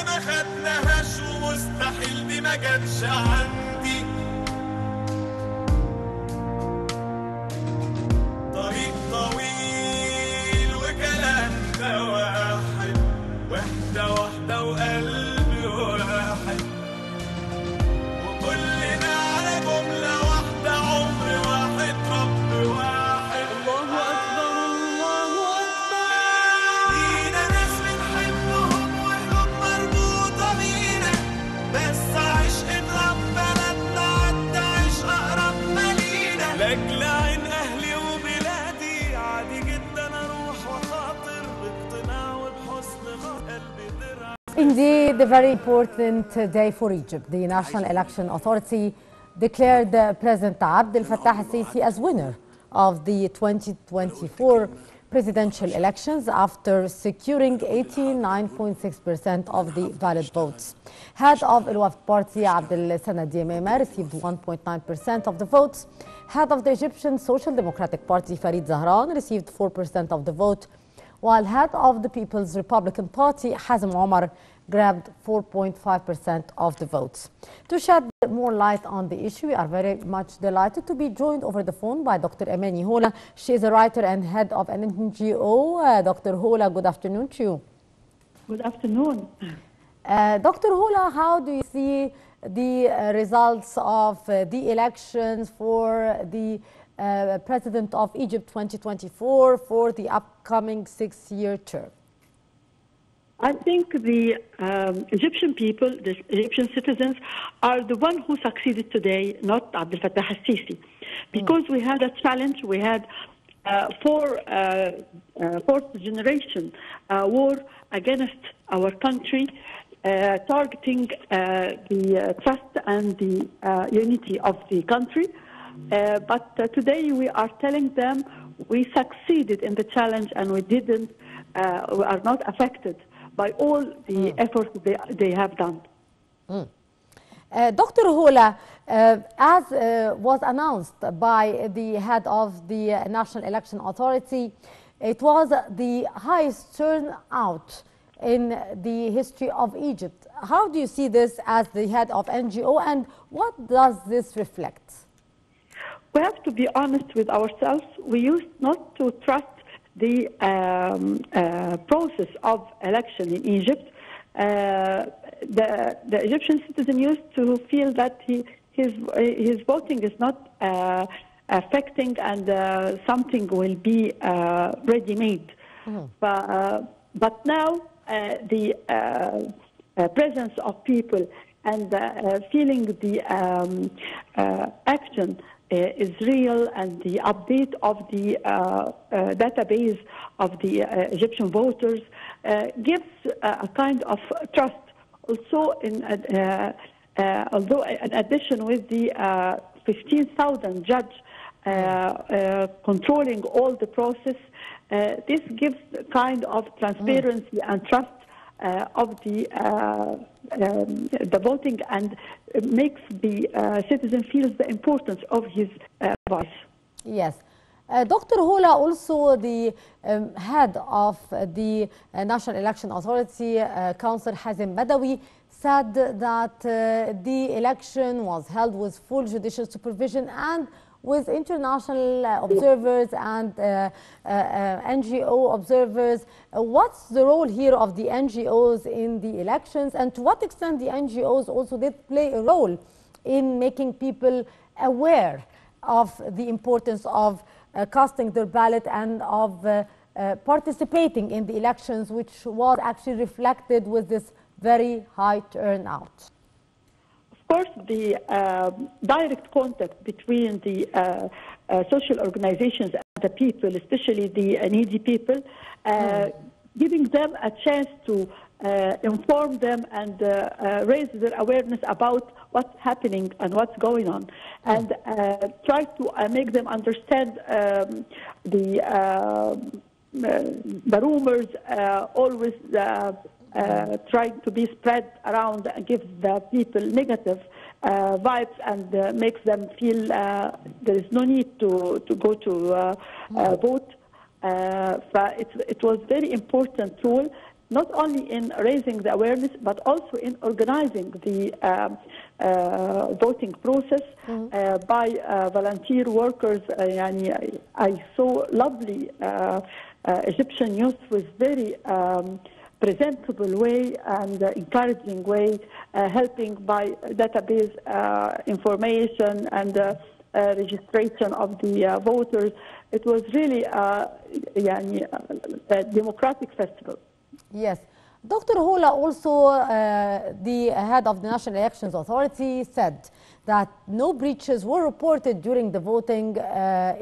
ما خدناهاش ومستحيل دي ما جاتش عندي. طريق طويل وكلامنا واحد، وحدة واحدة وقلب واحد، وكلنا على جملة واحدة، عمر واحد رب واحد. الله أكبر الله أكبر. لينا ناس بنحبهم وقلوب مربوطة بينا، بس عشقنا ببلدنا عدى عشق أقرب ما لينا. لأجل عين أهلي وبلادي عادي جدا أروح وخاطر باقتناع وبحسن قلبي درع. Indeed, a very important day for Egypt. The National Election Authority declared President Abdel Fattah al-Sisi as winner of the 2024 presidential elections after securing 89.6% of the valid votes. Head of Al-Wafd Party Abdel Sanad Yemema received 1.9% of the votes. Head of the Egyptian Social Democratic Party Farid Zahran received 4% of the vote, while head of the People's Republican Party Hazem Omar grabbed 4.5% of the votes. To shed more light on the issue, we are very much delighted to be joined over the phone by Dr. Amany Houla. She is a writer and head of an NGO. Dr. Houla, good afternoon to you. Good afternoon. Dr. Houla, how do you see the results of the elections for the President of Egypt 2024 for the upcoming 6-year term? I think the Egyptian people, the Egyptian citizens, are the one who succeeded today, not Abdel Fattah al-Sisi. Because we had a challenge, we had fourth generation war against our country, targeting the trust and the unity of the country. But today we are telling them we succeeded in the challenge and we are not affected by all the efforts they have done. Dr. Houla, as was announced by the head of the National Election Authority, it was the highest turnout in the history of Egypt. How do you see this as the head of NGO, and what does this reflect? We have to be honest with ourselves. We used not to trust the process of election in Egypt. The Egyptian citizen used to feel that his voting is not affecting and something will be ready-made. But now the presence of people and feeling the action is real, and the update of the database of the Egyptian voters gives a kind of trust. Also, although in addition with the 15,000 judge controlling all the process, this gives kind of transparency and trust of the voting, and makes the citizen feel the importance of his voice. Yes. Dr. Houla, also the head of the National Election Authority, Councillor Hazem Badawi, said that the election was held with full judicial supervision and with international observers and NGO observers. What's the role here of the NGOs in the elections, and to what extent the NGOs also did play a role in making people aware of the importance of casting their ballot and of participating in the elections, which was actually reflected with this very high turnout? Of course, the direct contact between the social organizations and the people, especially the needy people, giving them a chance to inform them and raise their awareness about what's happening and what's going on, and try to make them understand the rumors always trying to be spread around and gives the people negative vibes, and makes them feel there is no need to go to vote. It was very important tool. not only in raising the awareness, but also in organizing the voting process by volunteer workers. I saw lovely Egyptian youth with very presentable way and encouraging way, helping by database information and registration of the voters. It was really a democratic festival. Yes. Dr. Houla, also the head of the National Elections Authority, said that no breaches were reported during the voting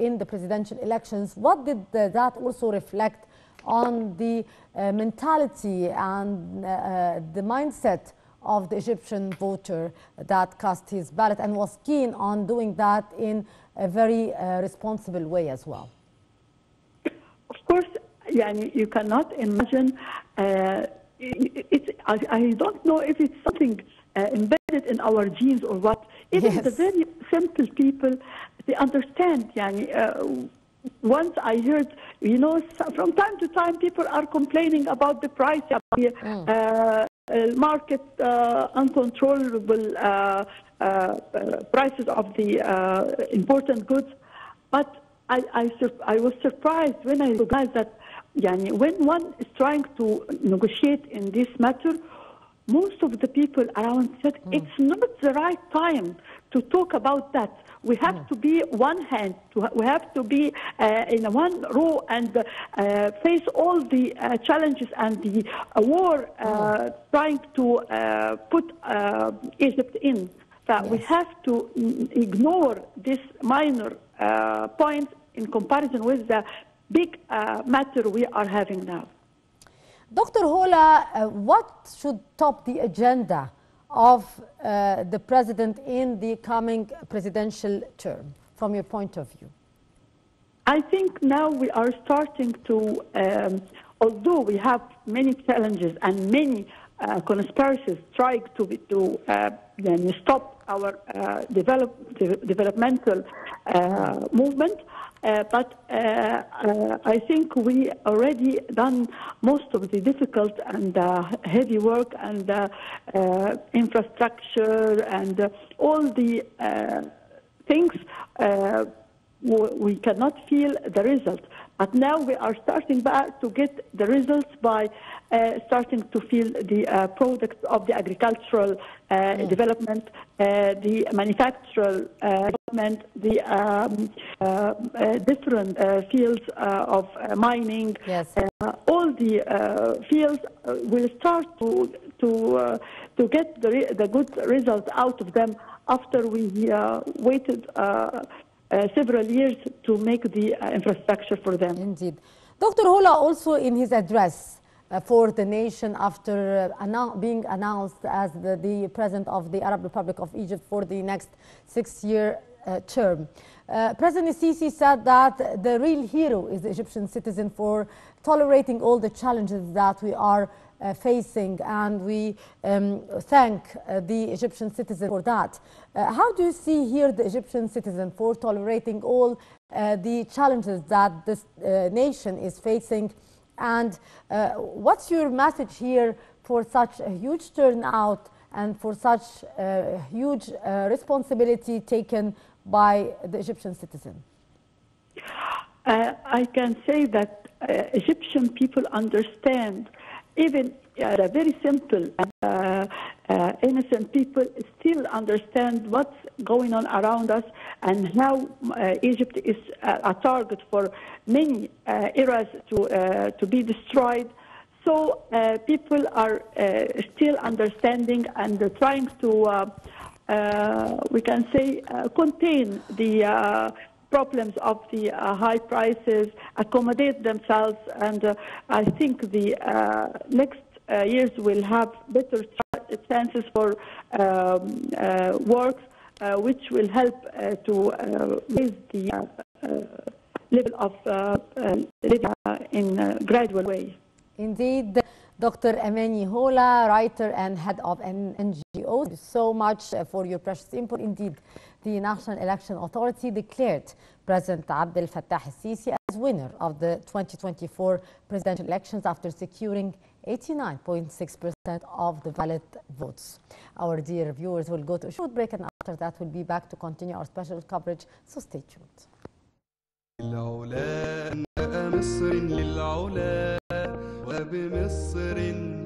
in the presidential elections. What did that also reflect on the mentality and the mindset of the Egyptian voter that cast his ballot and was keen on doing that in a very responsible way as well? Of course, you cannot imagine. I don't know if it's something embedded in our genes or what. Even the very simple people, they understand. Once I heard, from time to time, people are complaining about the price of the market, uncontrollable prices of the important goods. But I was surprised when I realized that when one is trying to negotiate in this matter, most of the people around said it's not the right time to talk about that. We have to be one hand. We have to be in one row and face all the challenges and the war trying to put Egypt in. That we have to ignore this minor point in comparison with the big matter we are having now. Dr. Houla, what should top the agenda of the president in the coming presidential term, from your point of view? I think now we are starting to, although we have many challenges and many conspiracies trying to stop our developmental movement, but I think we already done most of the difficult and heavy work and infrastructure and all the things. We cannot feel the result. But now we are starting back to get the results by starting to feel the products of the agricultural development, the manufactural development, the different fields of mining. Yes. All the fields will start to get the good results out of them after we waited several years to make the infrastructure for them. Indeed. Dr. Houla, also in his address for the nation after being announced as the president of the Arab Republic of Egypt for the next 6-year term, President Sisi said that the real hero is the Egyptian citizen for tolerating all the challenges that we are facing, and we thank the Egyptian citizen for that. How do you see here the Egyptian citizen for tolerating all the challenges that this nation is facing, and what's your message here for such a huge turnout and for such a huge responsibility taken by the Egyptian citizen? I can say that Egyptian people understand. Even the very simple and innocent people still understand what's going on around us and how Egypt is a target for many eras to be destroyed. So people are still understanding and trying to, we can say, contain the problems of the high prices, accommodate themselves, and I think the next years will have better chances for work, which will help to raise the level of living in a gradual way. Indeed. Dr. Amany Houla, writer and head of an NGO. Thank you so much for your precious input. Indeed, the National Election Authority declared President Abdel Fattah al-Sisi as winner of the 2024 presidential elections after securing 89.6% of the valid votes. Our dear viewers will go to a short break, and after that we'll be back to continue our special coverage, so stay tuned. العلا مصر للعلا وبمصر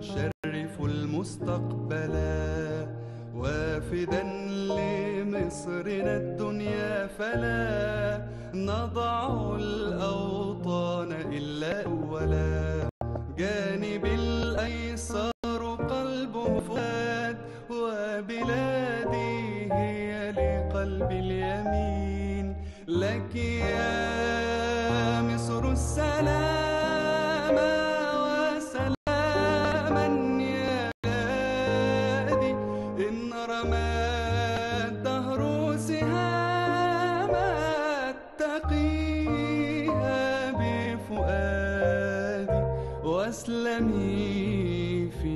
شرف المستقبلا وافدا لمصرنا الدنيا فلا نضع الأوطان إلا أولا جانب الأيسر قلب فؤاد وبلادي هي لقلب اليمين لك يا مصر السلام وسلاما يا بلادي إن رمى الدهر سهاما اتقيها بفؤادي واسلمي في